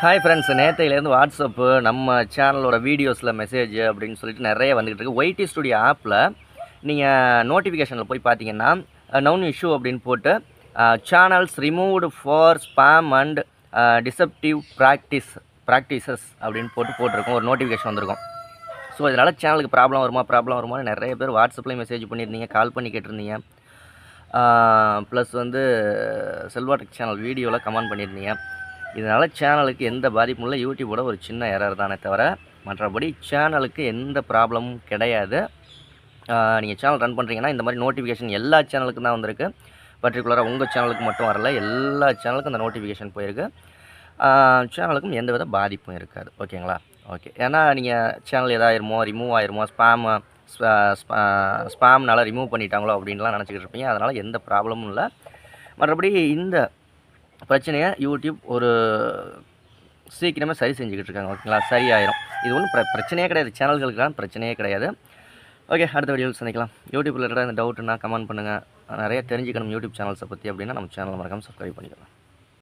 Hi friends, நேத்தையிலேருந்து WhatsApp நம்ம சேனலோட வீடியோஸில் மெசேஜ் அப்படின்னு சொல்லிட்டு நிறைய வந்துகிட்டு இருக்குது. ஒய்டி ஸ்டுடியோ ஆப்பில் நீங்கள் நோட்டிஃபிகேஷனில் போய் பார்த்தீங்கன்னா நவுன் இஷ்யூ அப்படின்னு போட்டு channels removed for spam and deceptive practices அப்படின்னு போட்டிருக்கோம். ஒரு நோட்டிஃபிகேஷன் வந்திருக்கும். ஸோ இதனால் சேனலுக்கு ப்ராப்ளம் வருமானு நிறைய பேர் வாட்ஸ்அப்லேயும் மெசேஜ் பண்ணியிருந்தீங்க, கால் பண்ணி கேட்டிருந்தீங்க. ப்ளஸ் வந்து செல்வாடெக் சேனல் வீடியோவில் கமெண்ட் பண்ணியிருந்தீங்க. இதனால் சேனலுக்கு எந்த பாதிப்பும் இல்லை. யூடியூபோட ஒரு சின்ன எரர் தானே தவிர மற்றபடி சேனலுக்கு எந்த ப்ராப்ளமும் கிடையாது. நீங்கள் சேனல் ரன் பண்ணுறீங்கன்னா இந்த மாதிரி நோட்டிஃபிகேஷன் எல்லா சேனலுக்கும் தான் வந்திருக்கு. பர்டிகுலராக உங்கள் சேனலுக்கு மட்டும் வரல, எல்லா சேனலுக்கும் இந்த நோட்டிஃபிகேஷன் போயிருக்கு. சேனலுக்கும் எந்த வித பாதிப்பும் இருக்காது. ஓகேங்களா? ஓகே. ஏன்னா நீங்கள் சேனல் எதாயிருமோ, ரிமூவ் ஆயிருமோ, ஸ்பேம்னால ரிமூவ் பண்ணிட்டாங்களோ அப்படின்லாம் நினச்சிக்கிட்டு இருப்பீங்க. அதனால் எந்த ப்ராப்ளமும் இல்லை. மற்றபடி இந்த பிரச்சனையை யூடியூப் ஒரு சீக்கிரமே சரி செஞ்சுக்கிட்டு இருக்காங்க. ஓகேங்களா? சரியாயிரும். இது ஒன்றும் பிரச்சனையே கிடையாது. சேனல்களுக்கான பிரச்சனையே கிடையாது. ஓகே, அடுத்த வீடியோவில் சந்திக்கலாம். யூடியூப்பில் இருக்கிற இந்த டவுட்டுன்னா கமெண்ட் பண்ணுங்கள். நிறைய தெரிஞ்சுக்கணும் யூடியூப் சேனல்ஸை பற்றி அப்படின்னா நம்ம சேனலை மறக்காமல் சப்ஸ்கிரைப் பண்ணிக்கலாம்.